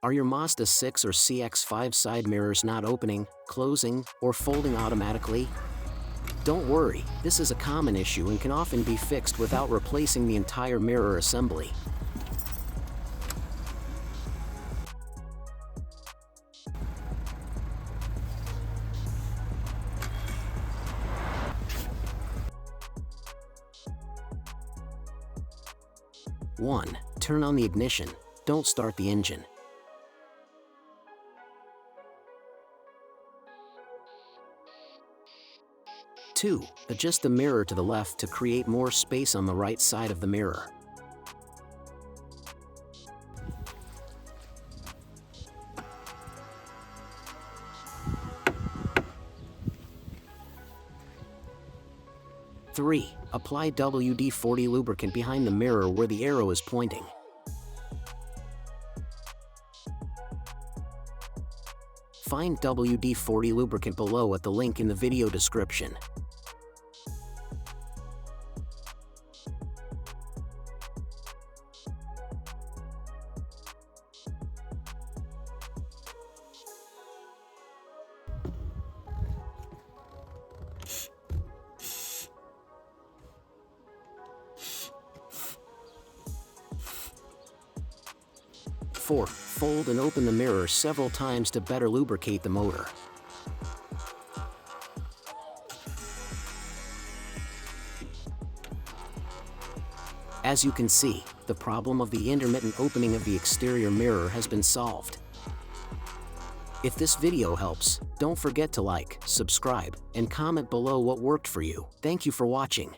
Are your Mazda 6 or CX-5 side mirrors not opening, closing, or folding automatically? Don't worry, this is a common issue and can often be fixed without replacing the entire mirror assembly. One, turn on the ignition. Don't start the engine. 2. Adjust the mirror to the left to create more space on the right side of the mirror. 3. Apply WD-40 lubricant behind the mirror where the arrow is pointing. Find WD-40 lubricant below at the link in the video description. Four, fold and open the mirror several times to better lubricate the motor. As you can see, the problem of the intermittent opening of the exterior mirror has been solved. If this video helps, don't forget to like, subscribe, and comment below what worked for you. Thank you for watching.